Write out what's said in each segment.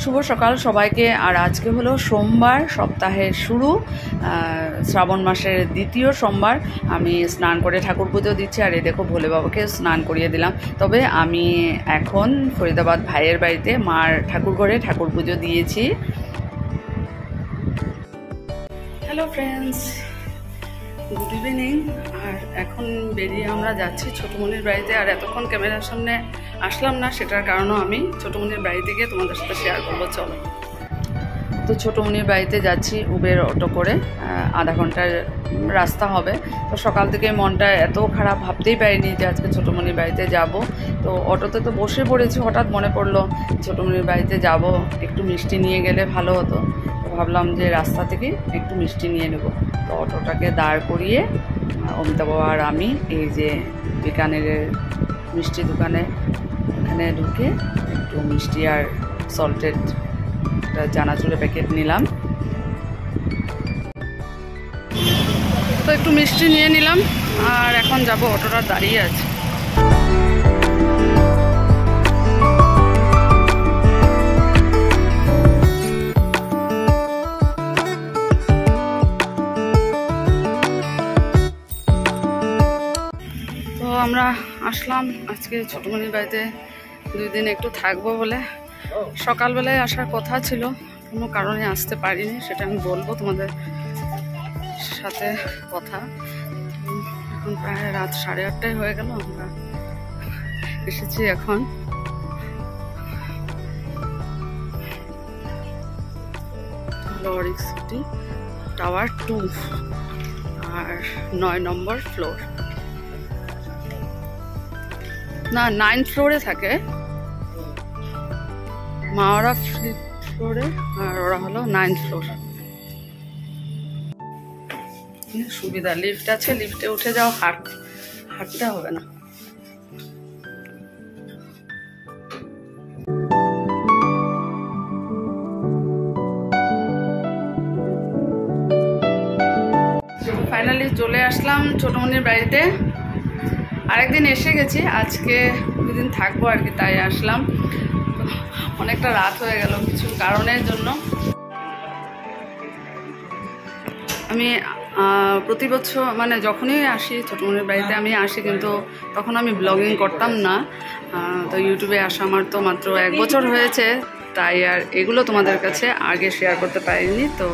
শুভ সকাল সবাইকে। আর আজকে হলো সোমবার, সপ্তাহের শুরু, শ্রাবণ মাসের দ্বিতীয় সোমবার। আমি স্নান করে ঠাকুর পুজো দিচ্ছি। আর এই দেখো ভোলে বাবাকে স্নান করিয়ে দিলাম। তবে আমি এখন ফরিদাবাদ ভাইয়ের বাড়িতে মার ঠাকুর ঘরে ঠাকুর পুজো দিয়েছি। Hello friends, good evening. আর এখন বেরিয়ে আমরা যাচ্ছি ছোটোমণির বাড়িতে। আর এতক্ষণ ক্যামেরার সামনে আসলাম না, সেটার কারণও আমি ছোটোমণির বাড়িতে গিয়ে তোমাদের সাথে শেয়ার করবো। চলো, তো ছোটোমণির বাড়িতে যাচ্ছি উবের অটো করে, আধা ঘন্টার রাস্তা হবে। তো সকাল থেকে মনটা এত খারাপ, ভাবতেই পারিনি যে আজকে ছোটোমণির বাড়িতে যাব। তো অটোতে তো বসে পড়েছি, হঠাৎ মনে পড়লো ছোটোমণির বাড়িতে যাব, একটু মিষ্টি নিয়ে গেলে ভালো হতো। তো ভাবলাম যে রাস্তা থেকে একটু মিষ্টি নিয়ে নেব। তো অটোটাকে দাঁড় করিয়ে অমিতাভ আর আমি এই যে বিকানেরের মিষ্টি দোকানে ওখানে ঢুকে একটু মিষ্টি আর সল্টেড চানাচুরের প্যাকেট নিলাম। তো একটু মিষ্টি নিয়ে নিলাম আর এখন যাব, অটোটা দাঁড়িয়ে আছে। তো আমরা আসলাম আজকে ছোটোমণির বাড়িতে 2 দিন একটু থাকবো বলে। সকালবেলায় আসার কথা ছিল, কোনো কারণে আসতে পারিনি, সেটা আমি বলবো তোমাদের সাথে কথা। এখন প্রায় রাত 8:30 হয়ে গেল, আমরা এসেছি এখন। লরিক সিটি টাওয়ার 2 আর 9 নম্বর ফ্লোর, না 9 ফ্লোরে থাকে। মা ওরা 5th ফ্লোরে আর ওরা হলো 9th ফ্লোর। সুবিধা, লিফট আছে, লিফটে উঠে যাও, হাঁটতে হবে না। ফাইনালি চলে আসলাম ছোটোমণির বাড়িতে। আরেকদিন এসে গেছি, আজকে 2 দিন থাকবো আর কি, তাই আসলাম। অনেকটা রাত হয়ে গেল কিছু কারণের জন্য। আমি প্রতি বছর মানে যখনই আসি ছোটোমণির বাড়িতে আমি আসি, কিন্তু তখন আমি ব্লগিং করতাম না। তো ইউটিউবে আসা আমার তো মাত্র 1 বছর হয়েছে, তাই আর এগুলো তোমাদের কাছে আগে শেয়ার করতে পারিনি। তো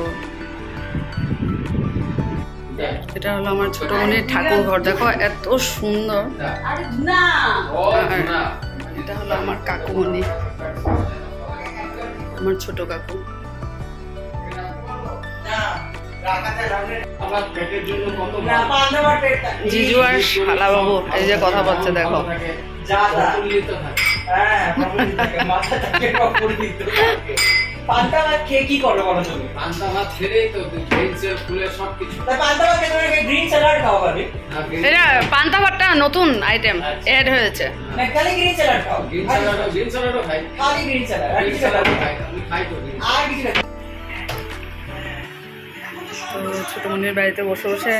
এটা হলো আমার ছোটোমণির ঠাকুর ঘর, দেখো এত সুন্দর। এটা হলো আমার কাকুমণি, আমার ছোট কাকু। জিজু আর শালাবাবু এই যে কথা বলছে, দেখো। পান্তা ভাতটা নতুন আইটেম এড হয়েছে। ছোটোমণির বাড়িতে বসে বসে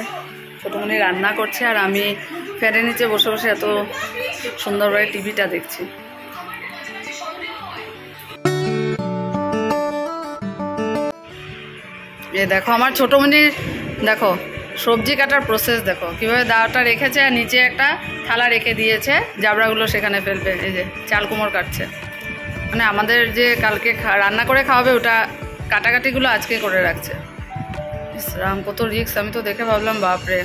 ছোটোমণি রান্না করছে, আর আমি ফ্যানের নিচে বসে বসে এত সুন্দরভাবে টিভিটা দেখছি। এ দেখো আমার ছোটোমণির, দেখো সবজি কাটার প্রসেস দেখো, কীভাবে দাওটা রেখেছে আর নিচে একটা থালা রেখে দিয়েছে, জাবড়াগুলো সেখানে ফেলবে। এই যে চাল কুমড় কাটছে, মানে আমাদের যে কালকে রান্না করে খাওয়াবে ওটা কাটাকাটিগুলো আজকে করে রাখছে। রাম কত রিক্স, আমি তো দেখে ভাবলাম বাপরে।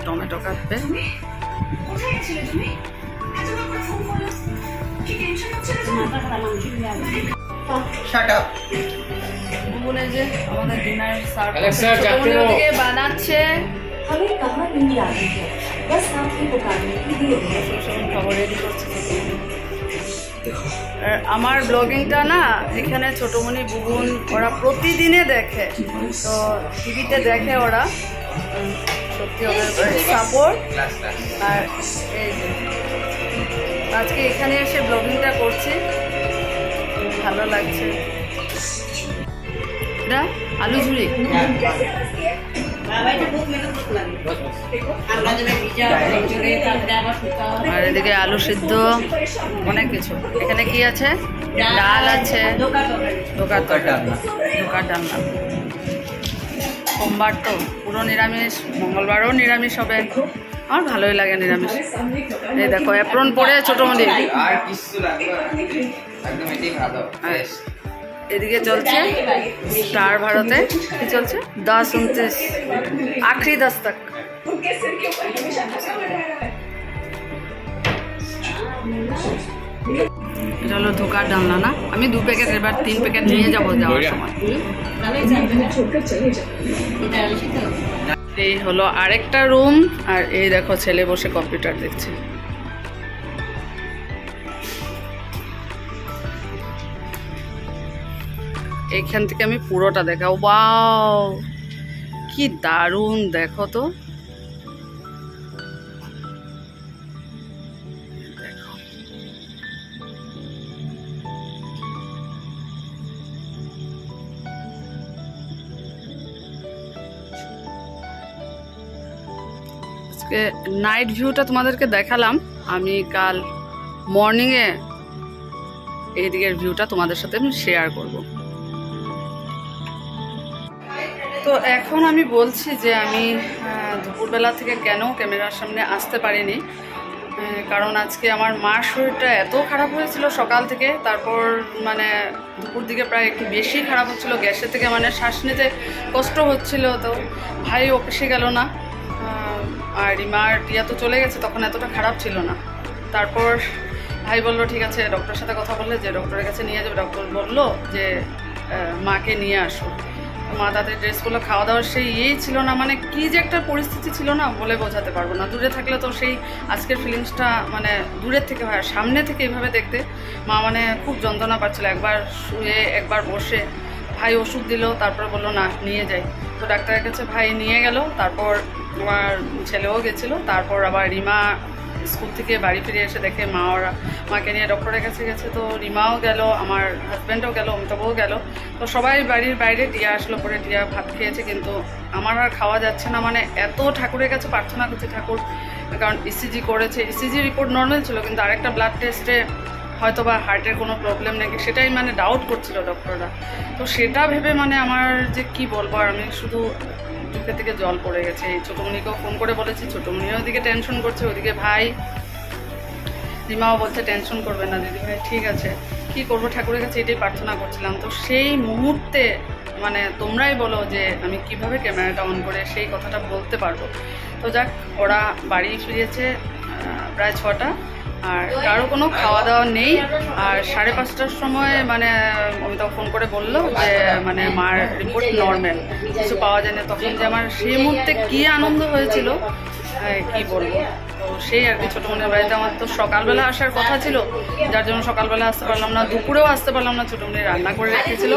টমেটো কাটবে। যে আমাদের ডিনার বানাচ্ছে, রেডি করছে। আমার ব্লগিংটা না এখানে ছোটোমণি বুবুন ওরা প্রতিদিনে দেখে, তো টিভিতে দেখে ওরা, সত্যি ওদের সাপোর্ট। আর এই আজকে এখানে এসে ব্লগিংটা করছি, ভালো লাগছে। এটা আলু ঝুড়ি, আর এদিকে আলু সিদ্ধ, অনেক কিছু। এখানে কি আছে? ডাল আছে, ধোকার ডালনা। সোমবার তো পুরো নিরামিষ, মঙ্গলবারও নিরামিষ হবে। আমার ভালোই লাগে নিরামিষ। এই দেখো অ্যাপ্রন পরে ছোটমণি। এদিকে চলছে স্টার ভারতে কি চলছে 10-29 আখরি 10 तक। এটা হলো ধোকার ডালনা না? আমি 2 প্যাকেট, এবার 3 প্যাকেট নিয়ে যাবো যাওয়ার সময়। এই হলো আরেকটা রুম, আর এই দেখো ছেলে বসে কম্পিউটার দেখছে। এইখান থেকে আমি পুরোটা দেখা। ওয়াও কি দারুণ, দেখো তো। আজকে নাইট ভিউটা তোমাদেরকে দেখালাম। আমি কাল মর্নিংয়ে এই দিকের ভিউটা তোমাদের সাথে আমি শেয়ার করব। তো এখন আমি বলছি যে আমি দুপুরবেলা থেকে কেন ক্যামেরার সামনে আসতে পারিনি, কারণ আজকে আমার মার শরীরটা এত খারাপ হয়েছিল সকাল থেকে। তারপর মানে দুপুর দিকে প্রায় একটু বেশি খারাপ হচ্ছিল, গ্যাসের থেকে মানে শ্বাস নিতে কষ্ট হচ্ছিল। তো ভাই অফিসে গেল না, আর রিমার টিয়া তো চলে গেছে, তখন এতটা খারাপ ছিল না। তারপর ভাই বললো ঠিক আছে, ডক্টরের সাথে কথা বললে যে ডক্টরের কাছে নিয়ে যাবে। ডক্টর বললো যে মাকে নিয়ে আসো। মা তাদের ড্রেসগুলো, খাওয়া দাওয়ার সেই ইয়েই ছিল না, মানে কী যে একটা পরিস্থিতি ছিল না বলে বোঝাতে পারবো না। দূরে থাকলে তো সেই আজকের ফিলিংসটা মানে দূরের থেকে হয়, আর সামনে থেকে এইভাবে দেখতে মা মানে খুব যন্ত্রণা পাচ্ছিলো। একবার শুয়ে একবার বসে। ভাই ওষুধ দিল, তারপরে বললো না নিয়ে যাই। তো ডাক্তারের কাছে ভাই নিয়ে গেল, তারপর আমার ছেলেও গেছিলো। তারপর আবার রিমা স্কুল থেকে বাড়ি ফিরে এসে দেখে মাকে নিয়ে ডক্টরের কাছে গেছে। তো রিমাও গেল, আমার হাজব্যান্ডও গেল, অমিতাভও গেল। তো সবাই বাড়ির বাইরে, টিয়া আসলো, পরে টিয়া ভাত খেয়েছে, কিন্তু আমার আর খাওয়া যাচ্ছে না। মানে এত ঠাকুরের কাছে প্রার্থনা করছি, ঠাকুর, কারণ ইসিজি করেছে, ইসিজি রিপোর্ট নর্মাল ছিল, কিন্তু আরেকটা ব্লাড টেস্টে হয়তো বা হার্টের কোনো প্রবলেম নাকি সেটাই মানে ডাউট করছিল ডক্টররা। তো সেটা ভেবে মানে আমার যে কি বলবো, আর আমি শুধু চোখের থেকে জল পড়ে গেছে। এই ছোটোমণিকেও ফোন করে বলেছি, ছোটোমণিও ওদিকে টেনশন করছে, ওদিকে ভাই রিমাও বলছে টেনশন করবে না দিদি ভাই, ঠিক আছে কি করবো, ঠাকুরের কাছে এটাই প্রার্থনা করছিলাম। তো সেই মুহূর্তে মানে তোমরাই বলো যে আমি কিভাবে ক্যামেরাটা অন করে সেই কথাটা বলতে পারবো। তো যাক, ওরা বাড়ি ফিরেছে প্রায় 6টা, আর কারো কোনো খাওয়া দাওয়া নেই। আর 5:30টার সময় মানে অমিতাভ ফোন করে বললো যে মানে মার রিপোর্ট নর্মাল, কিছু পাওয়া যায় না। তখন যে আমার সেই মুহূর্তে কী আনন্দ হয়েছিল কি বলবো। তো সেই আর কি, ছোটোমণির বাড়িতে আমার তো সকালবেলা আসার কথা ছিল, যার জন্য সকালবেলা আসতে পারলাম না, দুপুরেও আসতে পারলাম না, ছোটোমণি রান্না করে রেখেছিল।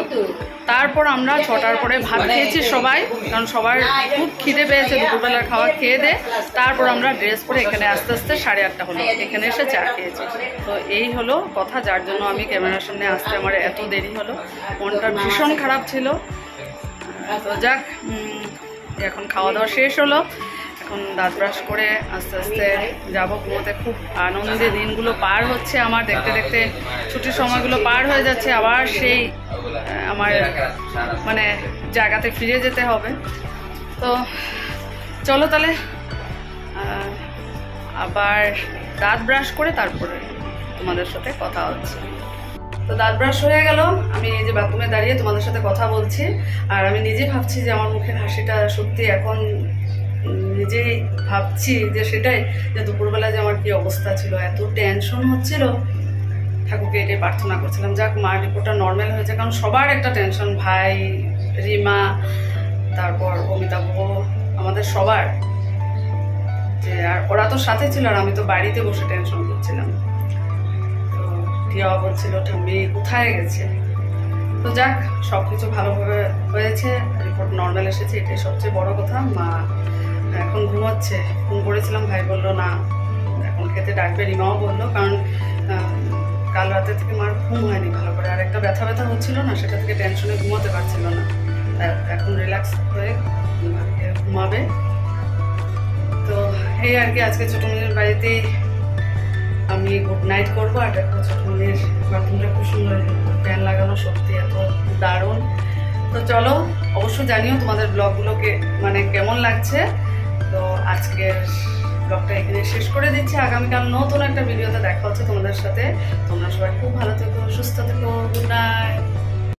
তারপর আমরা 6টার পরে ভাত খেয়েছি সবাই, কারণ সবার খুব খিদে পেয়েছে, দুপুরবেলার খাওয়া খেয়ে দে। তারপর আমরা ড্রেস পরে এখানে আস্তে আস্তে 8:30 হলো, এখানে এসে চা খেয়েছি। তো এই হলো কথা, যার জন্য আমি ক্যামেরার সামনে আসতে আমার এত দেরি হলো, মনটা ভীষণ খারাপ ছিল। তো যাক, এখন খাওয়া দাওয়া শেষ হলো, এখন দাঁত ব্রাশ করে আস্তে আস্তে যাবো ঘুমোতে। খুব আনন্দে দিনগুলো পার হচ্ছে আমার, দেখতে দেখতে ছুটির সময়গুলো পার হয়ে যাচ্ছে। আবার সেই আমার মানে জায়গাতে ফিরে যেতে হবে। তো চলো তাহলে আবার দাঁত ব্রাশ করে তারপরে তোমাদের সাথে কথা হচ্ছে। তো দাঁত ব্রাশ হয়ে গেল, আমি এই যে বাথরুমে দাঁড়িয়ে তোমাদের সাথে কথা বলছি। আর আমি নিজেই ভাবছি যে আমার মুখের হাসিটা সত্যি, এখন নিজেই ভাবছি যে সেটাই, যে দুপুরবেলা যে আমার কি অবস্থা ছিল, এত টেনশন হচ্ছিল, ঠাকুরকে এটাই প্রার্থনা করছিলাম যাক মার রিপোর্টটা নর্মাল হয়েছে। কারণ সবার একটা টেনশন, ভাই, রিমা, তারপর অমিতাভ, আমাদের সবার, যে আর ওরা তো সাথে ছিল, আর আমি তো বাড়িতে বসে টেনশন করছিলাম। তো টিয়া বলছিল ঠাম্মি কোথায় গেছে। তো যাক, সব কিছু ভালোভাবে হয়েছে, রিপোর্ট নর্মাল এসেছে, এটাই সবচেয়ে বড় কথা। মা এখন ঘুমাচ্ছে, ফোন করেছিলাম, ভাই বললো না এখন খেতে ডাকবে। রিমাও বললো, কারণ কাল রাতে থেকে মার ঘুম হয়নি ভালো করে, আর একটা ব্যথা হচ্ছিল না, সেটা থেকে টেনশনে ঘুমাতে পারছিল না। এখন রিল্যাক্স হয়ে ঘুমাবে। তো এই আর কি, আজকে ছোটমনির বাড়িতেই আমি গুড নাইট করবো। আর দেখো ছোটমনির বাথরুমটা খুব সুন্দর, ফ্যান লাগানো, সত্যি এত দারুণ। তো চলো, অবশ্যই জানিও তোমাদের ব্লগগুলোকে মানে কেমন লাগছে। তো আজকের ব্লগটা এখানে শেষ করে দিচ্ছি। আগামীকাল নতুন একটা ভিডিওতে দেখা হচ্ছে তোমাদের সাথে। তোমরা সবাই খুব ভালো থেকো, সুস্থ থেকো। Good night.